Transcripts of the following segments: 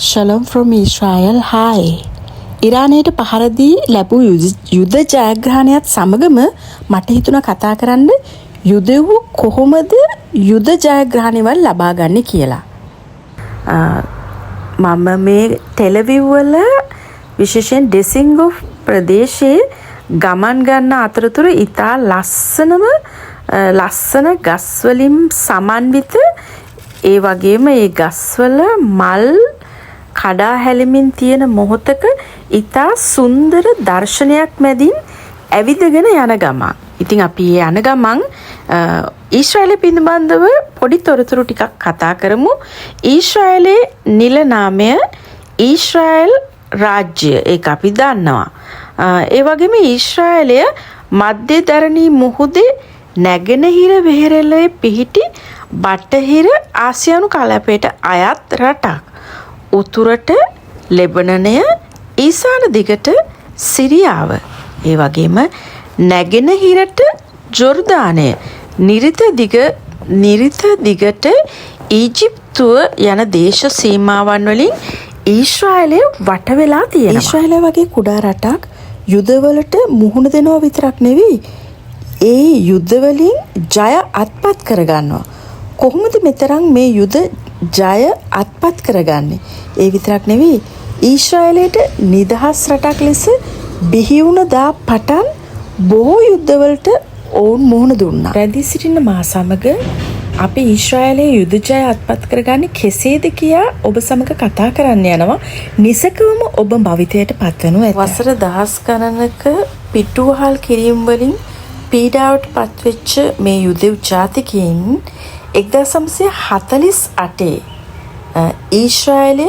Shalom from Israel. Hi. ඉරානයට පහර දී ලැබූ යුද ජයග්‍රහණයත් සමගම මට හිතුණා කතා කරන්න යුදෙව් කොහොමද යුද ජයග්‍රහණවල් ලබා ගන්න කියලා. මම මේ ටෙලවිව් වල විශේෂයෙන් ඩෙසින්ගොෆ් ප්‍රදේශයේ ගමන් ගන්න අතරතුර ඉතා ලස්සන ගස් වලින් සමන්විත ඒ වගේම ඒ ගස්වල මල් කඩා හැලෙමින් තියෙන මොහොතක ඉතා සුන්දර දර්ශනයක් මැදින් ඇවිදගෙන යන ගමන්. ඉතින් අපි යන ගමන් ඊශ්‍රායලය පිළිබඳව පොඩි තොරතුරු ටිකක් කතා කරමු. ඊශ්‍රායලයේ නිල නාමය ඊශ්‍රායල් රාජ්‍ය. ඒක අපි දන්නවා. ඒ වගේම ඊශ්‍රායලය මධ්‍යධරණී මුහුදේ නැගෙනහිර වෙහෙරළේ පිහිටි බටහිර ආසියානු කලාපයට අයත් රටක්. උතුරට ලෙබනනය, ඊසාන දිගට සිරියාව, ඒ වගේම නැගෙනහිරට ජොර්දානය, නිරිත දිගට ඊජිප්තුව යන දේශ සීමාවන් වලින් ඊශ්‍රායලය වට වෙලා තියෙනවා. ඊශ්‍රායලය වගේ කුඩා රටක් යුදවලට මුහුණ දෙනවා විතරක් නෙවෙයි, ඒ යුද්ධවලින් ජය අත්පත් කරගන්නවා. කොහොමද මෙතරම් මේ යුද ජය අත්පත් කරගන්නේ? ඒ විතරක් නෙවෙයි, ඊශ්‍රායලයට නිදහස් රටක් ලෙස බිහි වුණ දා පටන් බොහෝ යුද්ධවලට ඔවුන් මුහුණ දුන්නා. රැඳී සිටින මා සමග අපි ඊශ්‍රායලයේ යුද ජය අත්පත් කරගන්නේ කෙසේද කියා ඔබ සමග කතා කරන්න යනවා. නිසකවම ඔබ භවිතයට පත්වනු ඇත. වසර දහස් ගණනක පිටුවහල් කිරීම් වලින් පීඩාවට පත්වෙච්ච මේ යුදෙව් ජාතිකයින් 1948 ඊශ්‍රායලය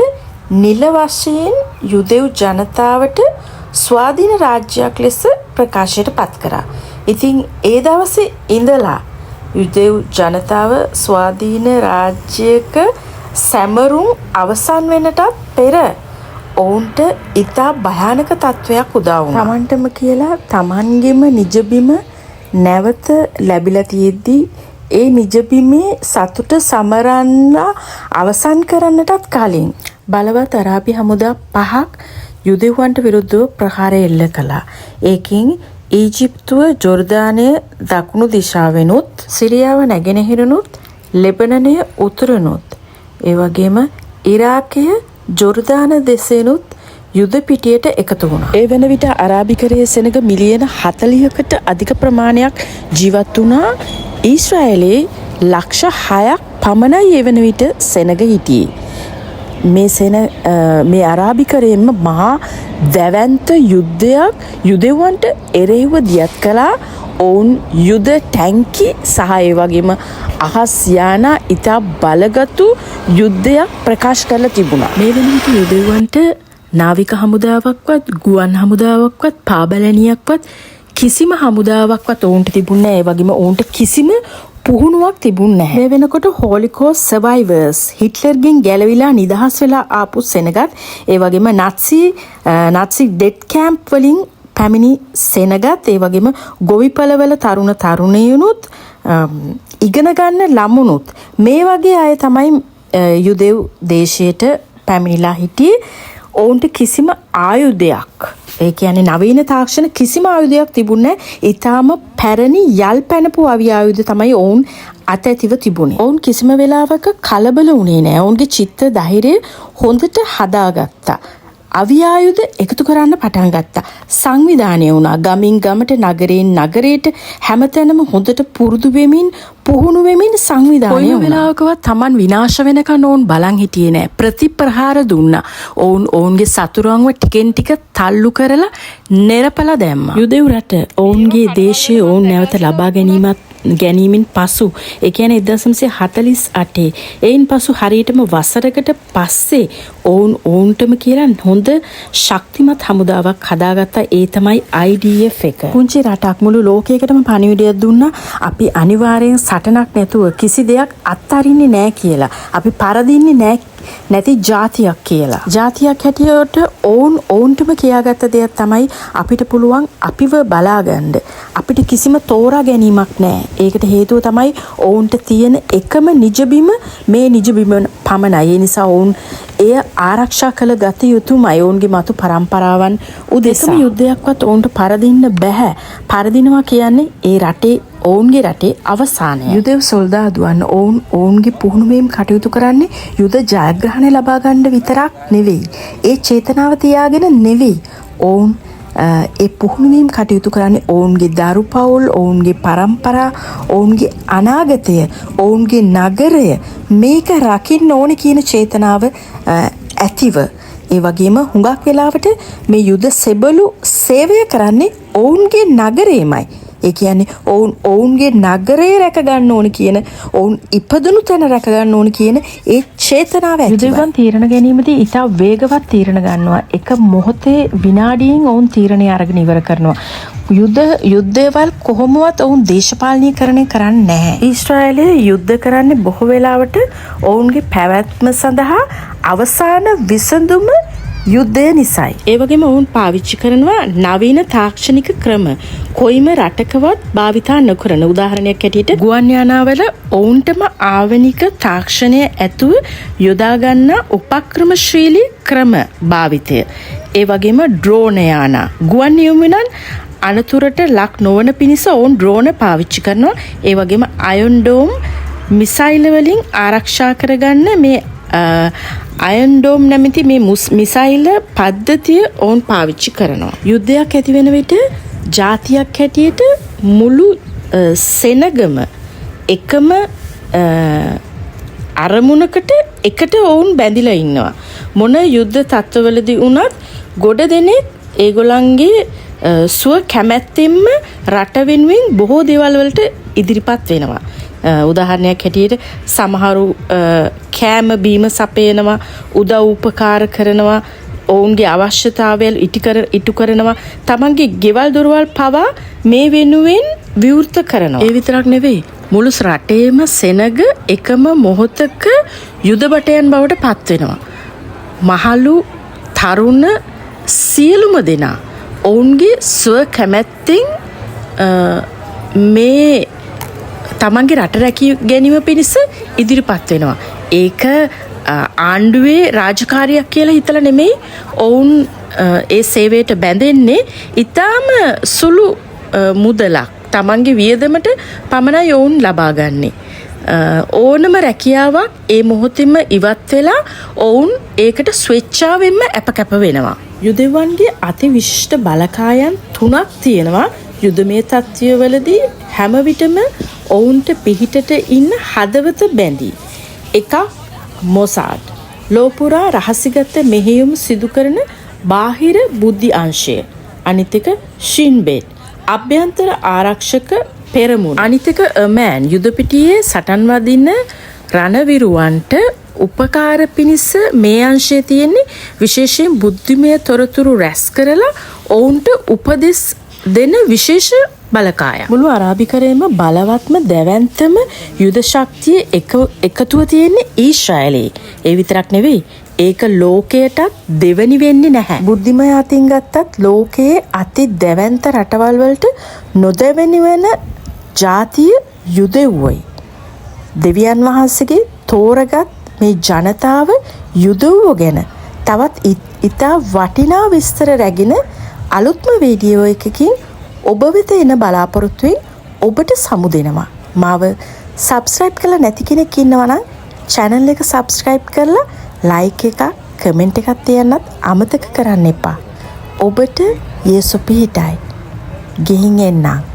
නිල වශයෙන් යුදෙව් ජනතාවට ස්වාධීන රාජ්‍යයක් ලෙස ප්‍රකාශයට පත් කරා. ඉතින් ඒ දවසේ ඉඳලා යුදෙව් ජනතාව ස්වාධීන රාජ්‍යයක සැමරුම් අවසන් වෙනටත් පෙර ඔවුන්ට ඉතා භයානක තත්ත්වයක් උදා වුණා. තමන්ටම කියලා තමන්ගෙම නිජබිම නැවත ලැබිලා තියෙද්දි ඒ නිජබිමේ සතුට සමරන්න අවසන් කරන්නටත් කලින් බලවත් අරාබි හමුදා 5ක් යුදෙව්වන්ට විරුද්ධව ප්‍රහාර එල්ල කළා. ඒකින් ඊජිප්තුව ජෝර්දානය දකුණු දිශාවෙනුත්, සිරියාව නැගෙනහිරනුත්, ලෙබනනය උතුරනුත්, ඒ වගේම ඉරාකය ජෝර්දාන දෙසෙනුත් යුද පිටියට එකතු වුණා. ඒ වෙන විට අරාබිකරයේ සෙනග මිලියන 40කට අධික ප්‍රමාණයක් ජීවත් වුණා. ඊශ්‍රායලයේ ලක්ෂ 6ක් පමණයි ඒ වෙන විට සෙනග හිටියේ. මේ අරාබිකරයෙන්ම මහා දැවැන්ත යුද්ධයක් යුදෙව්වන්ට එරෙහිව දියත් කළා. ඔවුන් යුද ටැංකි සහ ඒ වගේම අහස් යානා ඉතා බලගතු යුද්ධයක් ප්‍රකාශ කරලා තිබුණා. මේ වෙන විට යුදෙව්වන්ට නාවික හමුදාවක්වත්, ගුවන් හමුදාවක්වත්, පාබැලණියක්වත් කිසිම හමුදාවක්වත් ඔවුන්ට තිබුණේ නැහැ. ඒ වගේම ඔවුන්ට කිසිම පුහුණුවක් තිබුණේ නැහැ. මේ වෙනකොට හෝලිකෝස්ට් සර්වයිවර්ස්, හිට්ලර්ගෙන් ගැලවිලා නිදහස් වෙලා ආපු සෙනගත්, ඒ වගේම නාට්සි ඩෙඩ් කැම්ප් වලින් පැමිණි සෙනගත්, ඒ වගේම ගොවිපළවල තරුණයනුත් ඉගෙන ගන්න ළමුණුත් මේ වගේ අය තමයි යුදෙව් දේශයට පැමිණිලා හිටියේ. ඔවුන්ට කිසිම ආයුධයක්, ඒ කියන්නේ නවීන තාක්ෂණ කිසිම ආයුධයක් තිබුණේ නැහැ. ඊටාම පැරණි යල් පැනපු අවි ආයුධ තමයි ඔවුන් අතැතිව තිබුණේ. ඔවුන් කිසිම වෙලාවක කලබල වුණේ නැහැ. ඔවුන්ගේ චිත්ත ධෛර්යය හොඳට හදාගත්තා. අවි ආයුධ එකතු කරන්න පටන් ගත්තා. සංවිධානය වුණා. ගමින් ගමට, නගරයෙන් නගරයට හැමතැනම හොඳට පුරුදු වෙමින්, පුහුණු වෙමින් සංවිධානය වුණා. කොයි වෙලාවකවත් Taman විනාශ වෙනකන් ඔවුන් බලන් හිටියේ නෑ. ප්‍රතිප්‍රහාර දුන්නා. ඔවුන්ගේ සතුරුන්ව ටිකෙන් ටික තල්ලු කරලා නෙරපලා දැම්මා. යුදෙව් රට ඔවුන්ගේ දේශය ඔවුන් නැවත ලබා ගැනීමෙන් පසු, ඒ කියන්නේ 1948 එයින් පසු හරියටම වසරකට පස්සේ ඔවුන්ටම කියලා හොඳ ශක්තිමත් හමුදාවක් හදාගත්තා. ඒ තමයි IDF එක. පුංචි රටක් මුළු ලෝකයකටම පණිවිඩයක් දුන්නා. අපි අනිවාර්යෙන් සටනක් නැතුව කිසි දෙයක් අත්හරින්නේ නැහැ කියලා. අපි පරදින්නේ නැති ජාතියක් කියලා. ජාතියක් හැටියට ඔවුන්ටම කියාගත්ත දෙයක් තමයි අපිට පුළුවන් අපිව බලාගන්න. අපිට කිසිම තෝරා ගැනීමක් නැහැ. ඒකට හේතුව තමයි ඔවුන්ට තියෙන එකම නිජබිම මේ නිජබිම පමණයි. ඒ නිසා ඔවුන් එය ආරක්ෂා කළ ගත යුතුමයි ඔවුන්ගේ මතු පරම්පරාවන් උදෙසා. යුද්ධයක්වත් ඔවුන්ට පරදින්න බැහැ. පරදිනවා කියන්නේ ඒ රටේ ඔවුන්ගේ රටේ අවසානය. යුදෙව් සොල්දාදුවන් ඔවුන්ගේ පුහුණුවීම් කටයුතු කරන්නේ යුද ජයග්‍රහණය ලබා ගන්න විතරක් නෙවෙයි. ඒ චේතනාව තියාගෙන නෙවෙයි. ඔවුන් ඒ පුහුණුවීම් කටයුතු කරන්නේ ඔවුන්ගේ දරු පවුල්, ඔවුන්ගේ පරම්පරා, ඔවුන්ගේ අනාගතය, ඔවුන්ගේ නගරය මේක රකින්න ඕනේ කියන චේතනාව ඇතිව. ඒ වගේම හුඟක් වෙලාවට මේ යුද සෙබළු සේවය කරන්නේ ඔවුන්ගේ නගරේමයි. ඒ කියන්නේ ඔවුන්ගේ නගරය රැක ගන්න ඕන කියන, ඔවුන් ඉපදුණු තැන රැක ගන්න ඕන කියන ඒ චේතනාව ඇතිව. යුදෙවන් තීරණ ගැනීමදී ඉතා වේගවත් තීරණ ගන්නවා. එක මොහොතේ විනාඩියෙන් ඔවුන් තීරණය අරගෙන ඉවර කරනවා. යුද්ධවල කොහොමවත් ඔවුන් දේශපාලනීකරණය කරන්නේ නැහැ. ඊශ්‍රායලය යුද්ධ කරන්නේ බොහෝ වෙලාවට ඔවුන්ගේ පැවැත්ම සඳහා අවසාන විසඳුම යුද්ධය නිසයි. ඒ වගේම ඔවුන් පාවිච්චි කරනවා නවීන තාක්ෂණික ක්‍රම. කොයිම රටකවත් භාවිතා නොකරන. උදාහරණයක් ඇටියට ගුවන් යානාවල ඔවුන්ටම ආවනික තාක්ෂණය ඇතුව යොදා ගන්න උපක්‍රමශීලී ක්‍රම භාවිතය. ඒ වගේම ඩ්‍රෝන යානා. ගුවන් නියමුනන් අනතුරට ලක් නොවන පිණිස ඔවුන් ඩ්‍රෝන පාවිච්චි කරනවා. ඒ වගේම අයන් ඩෝම් මිසයිල් වලින් ආරක්ෂා කරගන්න මේ අයන් ඩෝම් නැමැති මේ මිසයිල් පද්ධතිය ඔවුන් පාවිච්චි කරනවා. යුද්ධයක් ඇති වෙන විට ජාතියක් හැටියට මුළු සෙනගම එකම අරමුණකට එකට ඔවුන් බැඳිලා ඉන්නවා. මොන යුද්ධ තත්ත්වවලදී වුණත් ගොඩ දෙනෙක් ඒගොල්ලන්ගේ සුව කැමැත්තෙන්ම රට වෙනුවෙන් බොහෝ දේවල් වලට ඉදිරිපත් වෙනවා. උදාහරණයක් හැටියට සමහරු කෑම බීම සපයනවා, උදව් උපකාර කරනවා, ඔවුන්ගේ අවශ්‍යතාවයල් ඉටු කරනවා, තමන්ගේ ගෙවල් දොරවල් පවා මේ වෙනුවෙන් විවෘත කරනවා. ඒ විතරක් නෙවෙයි, මුළු රටේම සෙනග එකම මොහොතක යුද බටයන් බවට පත් වෙනවා. මහලු තරුණ සියලුම දෙනා ඔවුන්ගේ ස්ව කැමැත්තෙන් මේ තමන්ගේ රට රැකී ගැනීම පිණිස ඉදිරිපත් වෙනවා. ඒක ආණ්ඩුවේ රාජකාරියක් කියලා හිතලා නෙමෙයි ඔවුන් ඒ සේවයට බැඳෙන්නේ. ඊටාම සුළු මුදලක් තමන්ගේ වියදමට පමණයි ඔවුන් ලබා ගන්නේ. ඕනම රැකියාවක් ඒ මොහොතේම ඉවත් වෙලා ඔවුන් ඒකට ස්වේච්ඡාවෙන්ම අපකැප වෙනවා. යුදෙවන්ගේ අති විශිෂ්ට බලකායන් 3ක් තියෙනවා. යුදමය තත්ත්වවලදී හැම විටම ඔවුන්ට පිහිටට ඉන්න හදවත බැඳී. එකක් මොසාඩ්, ලෝපුරා රහසිගත මෙහෙයුම් සිදු කරන බාහිර බුද්ධි අංශය. අනිත් එක ෂින්බෙට්, අභ්‍යන්තර ආරක්ෂක පෙරමුණ. අනිත් එක මෑන්, යුද පිටියේ සටන් වදින රණවිරුවන්ට උපකාර පිණිස මේ අංශය තියෙන්නේ. විශේෂයෙන් බුද්ධිමය තොරතුරු රැස් කරලා ඔවුන්ට උපදෙස් දෙන විශේෂ බලකායක්. මුළු අරාබිකරයේම බලවත්ම දැවැන්තම යුද ශක්තිය එකතුව තියෙන්නේ ඊශ්‍රායලයේ. ඒ විතරක් නෙවෙයි, ඒක ලෝකයටත් දෙවනි වෙන්නේ නැහැ. බුද්ධිමය අතින් ගත්තත් ලෝකයේ අති දැවැන්ත රටවල් වලට නොදෙවනි වෙන ජාතිය යුදෙව්වයි. දෙවියන් වහන්සේගේ තෝරගත් මේ ජනතාව යුදෙව්ව ගැන තවත් ඉතා වටිනා විස්තර රැගෙන අලුත්ම වීඩියෝ එකකින් ඔබ වෙත එන බලාපොරොත්තුවෙන් ඔබට සමු දෙනවා. මාව සබ්ස්ක්‍රයිබ් කරලා නැති කෙනෙක් ඉන්නවා නම් channel එක සබ්ස්ක්‍රයිබ් කරලා like එකක් කමෙන්ට් එකක් තියන්නත් අමතක කරන්න එපා. ඔබට යේසු පිහිටයි. ගෙහින් එන්නම්.